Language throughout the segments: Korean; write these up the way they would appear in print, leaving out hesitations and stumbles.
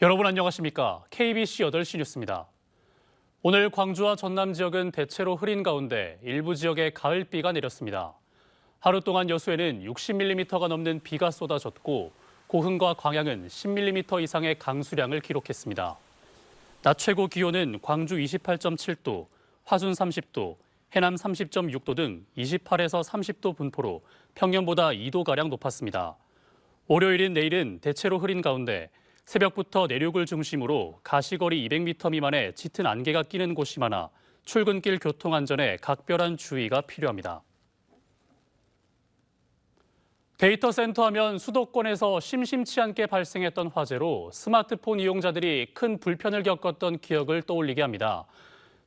여러분 안녕하십니까? KBC 8시 뉴스입니다. 오늘 광주와 전남 지역은 대체로 흐린 가운데 일부 지역에 가을비가 내렸습니다. 하루 동안 여수에는 60mm가 넘는 비가 쏟아졌고 고흥과 광양은 10mm 이상의 강수량을 기록했습니다. 낮 최고 기온은 광주 28.7도, 화순 30도, 해남 30.6도 등 28에서 30도 분포로 평년보다 2도가량 높았습니다. 월요일인 내일은 대체로 흐린 가운데 새벽부터 내륙을 중심으로 가시거리 200m 미만의 짙은 안개가 끼는 곳이 많아 출근길 교통 안전에 각별한 주의가 필요합니다. 데이터 센터 하면 수도권에서 심심치 않게 발생했던 화재로 스마트폰 이용자들이 큰 불편을 겪었던 기억을 떠올리게 합니다.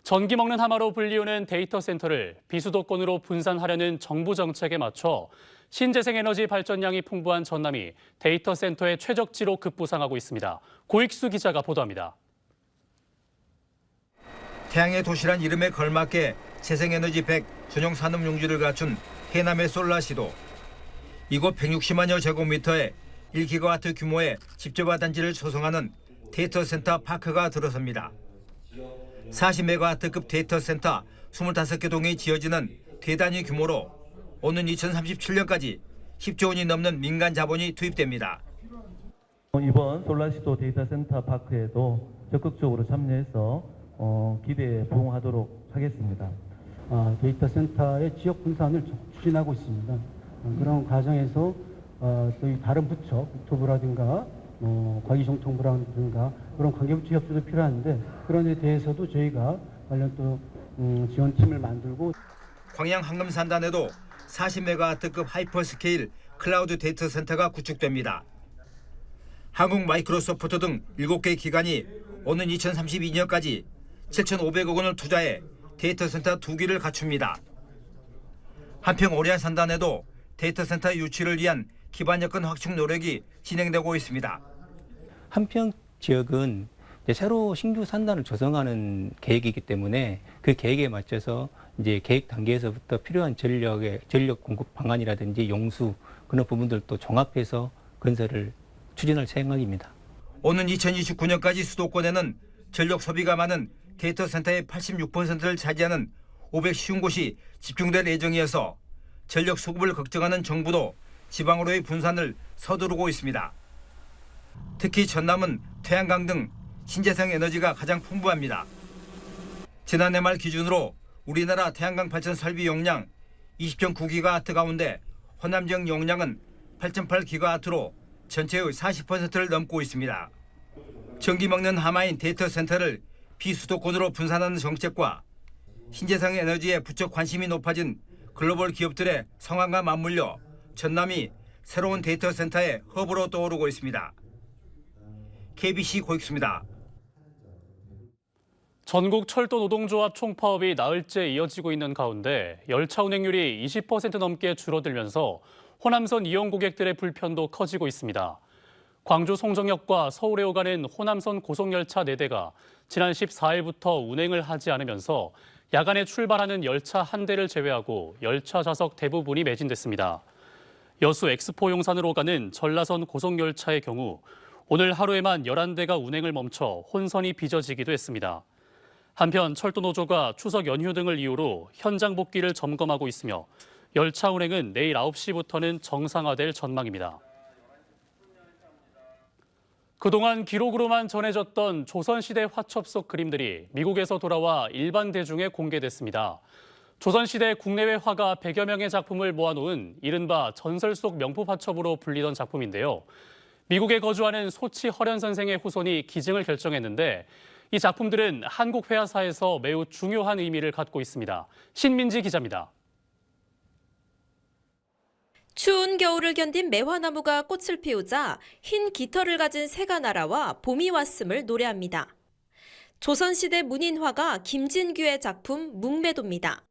전기 먹는 하마로 불리우는 데이터 센터를 비수도권으로 분산하려는 정부 정책에 맞춰 신재생에너지 발전량이 풍부한 전남이 데이터 센터의 최적지로 급부상하고 있습니다. 고익수 기자가 보도합니다. 태양의 도시란 이름에 걸맞게 재생에너지 100 전용 산업 용지를 갖춘 해남의 솔라시도. 이곳 160만여 제곱미터의 1기가와트 규모의 집저화 단지를 조성하는 데이터 센터 파크가 들어섭니다. 40메가와트급 데이터 센터 25개 동이 지어지는 대단위 규모로 오는 2037년까지 10조 원이 넘는 민간 자본이 투입됩니다. 이번 솔라시도 데이터 센터 파크에도 적극적으로 참여해서 기대에 부응하도록 하겠습니다. 데이터 센터의 지역 분산을 추진하고 있습니다. 그런 과정에서 저희 다른 부처, 국토부라든가 과기정통부라든가 그런 관계부처 협조도 필요한데 그런 데 대해서도 저희가 관련 또 지원팀을 만들고 광양 황금산단에도 40메가와트급 하이퍼스케일 클라우드 데이터 센터가 구축됩니다. 한국 마이크로소프트 등 7개 기관이 오는 2032년까지 7,500억 원을 투자해 데이터 센터 2기를 갖춥니다. 한평 오리아산단에도 데이터 센터 유치를 위한 기반 여건 확충 노력이 진행되고 있습니다. 한평 지역은 새로 신규 산단을 조성하는 계획이기 때문에 그 계획에 맞춰서 이제 계획 단계에서부터 필요한 전력 공급 방안이라든지 용수 그런 부분들도 종합해서 건설을 추진할 생각입니다. 오는 2029년까지 수도권에는 전력 소비가 많은 데이터 센터의 86%를 차지하는 550곳이 집중될 예정이어서 전력 수급을 걱정하는 정부도 지방으로의 분산을 서두르고 있습니다. 특히 전남은 태양광 등 신재생 에너지가 가장 풍부합니다. 지난해 말 기준으로 우리나라 태양광 발전 설비 용량 20.9기가와트 가운데 호남 지역 용량은 8.8기가와트로 전체의 40%를 넘고 있습니다. 전기 먹는 하마인 데이터 센터를 비수도권으로 분산하는 정책과 신재생 에너지에 부쩍 관심이 높아진 글로벌 기업들의 성황과 맞물려 전남이 새로운 데이터 센터의 허브로 떠오르고 있습니다. KBC 고익수입니다. 전국 철도 노동조합 총파업이 나흘째 이어지고 있는 가운데 열차 운행률이 20% 넘게 줄어들면서 호남선 이용 고객들의 불편도 커지고 있습니다. 광주 송정역과 서울에 오가는 호남선 고속열차 4대가 지난 14일부터 운행을 하지 않으면서 야간에 출발하는 열차 1대를 제외하고 열차 좌석 대부분이 매진됐습니다. 여수 엑스포 용산으로 가는 전라선 고속열차의 경우 오늘 하루에만 11대가 운행을 멈춰 혼선이 빚어지기도 했습니다. 한편 철도노조가 추석 연휴 등을 이유로 현장 복귀를 점검하고 있으며 열차 운행은 내일 9시부터는 정상화될 전망입니다. 그동안 기록으로만 전해졌던 조선시대 화첩 속 그림들이 미국에서 돌아와 일반 대중에 공개됐습니다. 조선시대 국내외 화가 100여 명의 작품을 모아놓은 이른바 전설 속 명품 화첩으로 불리던 작품인데요. 미국에 거주하는 소치 허련 선생의 후손이 기증을 결정했는데 이 작품들은 한국 회화사에서 매우 중요한 의미를 갖고 있습니다. 신민지 기자입니다. 추운 겨울을 견딘 매화나무가 꽃을 피우자 흰 깃털을 가진 새가 날아와 봄이 왔음을 노래합니다. 조선시대 문인화가 김진규의 작품 묵매도입니다.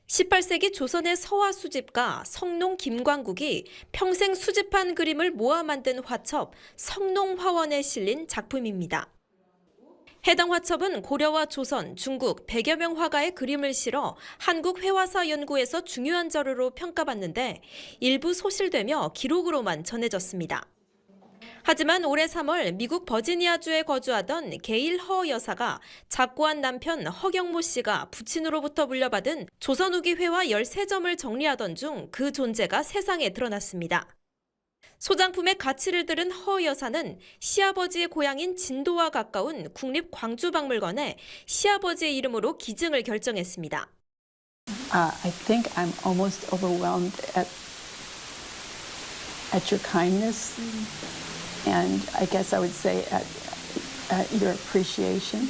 18세기 조선의 서화 수집가 성농 김광국이 평생 수집한 그림을 모아 만든 화첩 성농화원에 실린 작품입니다. 해당 화첩은 고려와 조선, 중국 100여 명 화가의 그림을 실어 한국 회화사 연구에서 중요한 자료로 평가받는데 일부 소실되며 기록으로만 전해졌습니다. 하지만 올해 3월 미국 버지니아주에 거주하던 게일 허 여사가 작고한 남편 허경모 씨가 부친으로부터 물려받은 조선후기회화 13점을 정리하던 중 그 존재가 세상에 드러났습니다. 소장품의 가치를 들은 허 여사는 시아버지의 고향인 진도와 가까운 국립광주박물관에 시아버지의 이름으로 기증을 결정했습니다. I think I'm almost overwhelmed at your kindness, and I guess I would say at your appreciation.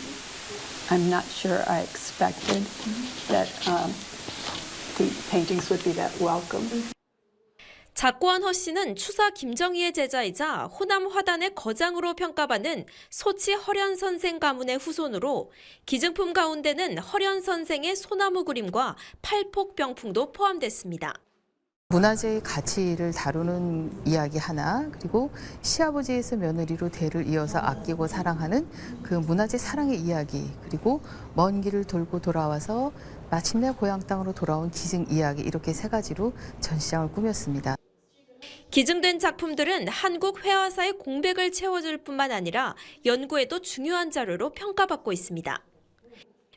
I'm not sure I expected that the paintings would be that welcome. 작고한 허 씨는 추사 김정희의 제자이자 호남 화단의 거장으로 평가받는 소치 허련 선생 가문의 후손으로 기증품 가운데는 허련 선생의 소나무 그림과 팔폭병풍도 포함됐습니다. 문화재의 가치를 다루는 이야기 하나, 그리고 시아버지에서 며느리로 대를 이어서 아끼고 사랑하는 그 문화재 사랑의 이야기, 그리고 먼 길을 돌고 돌아와서 마침내 고향 땅으로 돌아온 기증 이야기, 이렇게 세 가지로 전시장을 꾸몄습니다. 기증된 작품들은 한국 회화사의 공백을 채워줄 뿐만 아니라 연구에도 중요한 자료로 평가받고 있습니다.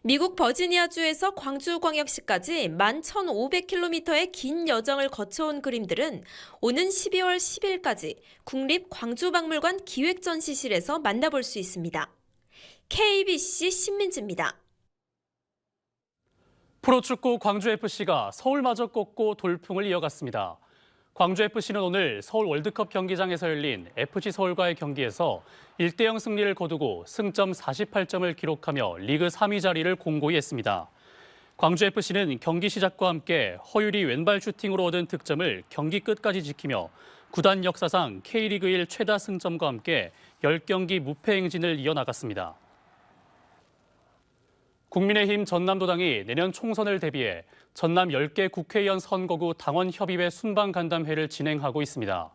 미국 버지니아주에서 광주광역시까지 11,500km의 긴 여정을 거쳐온 그림들은 오는 12월 10일까지 국립광주박물관 기획전시실에서 만나볼 수 있습니다. KBC 신민지입니다. 프로축구 광주FC가 서울마저 꺾고 돌풍을 이어갔습니다. 광주FC는 오늘 서울 월드컵 경기장에서 열린 FC 서울과의 경기에서 1대0 승리를 거두고 승점 48점을 기록하며 리그 3위 자리를 공고히 했습니다. 광주FC는 경기 시작과 함께 허율이 왼발 슈팅으로 얻은 득점을 경기 끝까지 지키며 구단 역사상 K리그 1 최다 승점과 함께 10경기 무패 행진을 이어나갔습니다. 국민의힘 전남도당이 내년 총선을 대비해 전남 10개 국회의원 선거구 당원협의회 순방간담회를 진행하고 있습니다.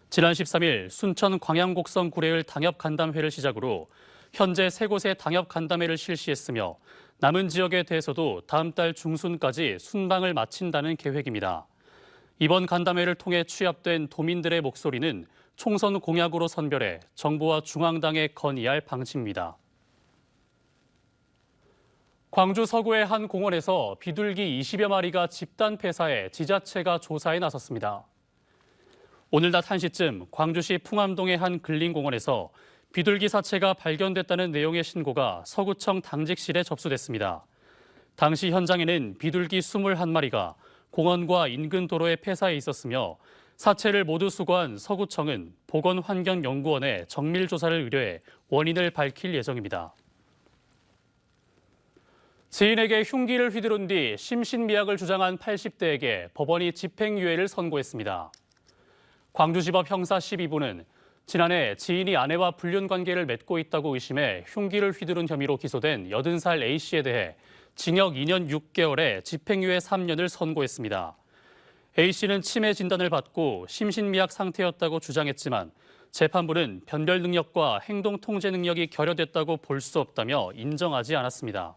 지난 13일 순천 광양곡성 구례을 당협간담회를 시작으로 현재 3곳의 당협간담회를 실시했으며 남은 지역에 대해서도 다음 달 중순까지 순방을 마친다는 계획입니다. 이번 간담회를 통해 취합된 도민들의 목소리는 총선 공약으로 선별해 정부와 중앙당에 건의할 방침입니다. 광주 서구의 한 공원에서 비둘기 20여 마리가 집단 폐사해 지자체가 조사에 나섰습니다. 오늘 낮 1시쯤 광주시 풍암동의 한 근린공원에서 비둘기 사체가 발견됐다는 내용의 신고가 서구청 당직실에 접수됐습니다. 당시 현장에는 비둘기 21마리가 공원과 인근 도로에 폐사해 있었으며 사체를 모두 수거한 서구청은 보건환경연구원에 정밀조사를 의뢰해 원인을 밝힐 예정입니다. 지인에게 흉기를 휘두른 뒤 심신미약을 주장한 80대에게 법원이 집행유예를 선고했습니다. 광주지법 형사 12부는 지난해 지인이 아내와 불륜관계를 맺고 있다고 의심해 흉기를 휘두른 혐의로 기소된 80살 A씨에 대해 징역 2년 6개월에 집행유예 3년을 선고했습니다. A씨는 치매 진단을 받고 심신미약 상태였다고 주장했지만 재판부는 변별 능력과 행동 통제 능력이 결여됐다고 볼 수 없다며 인정하지 않았습니다.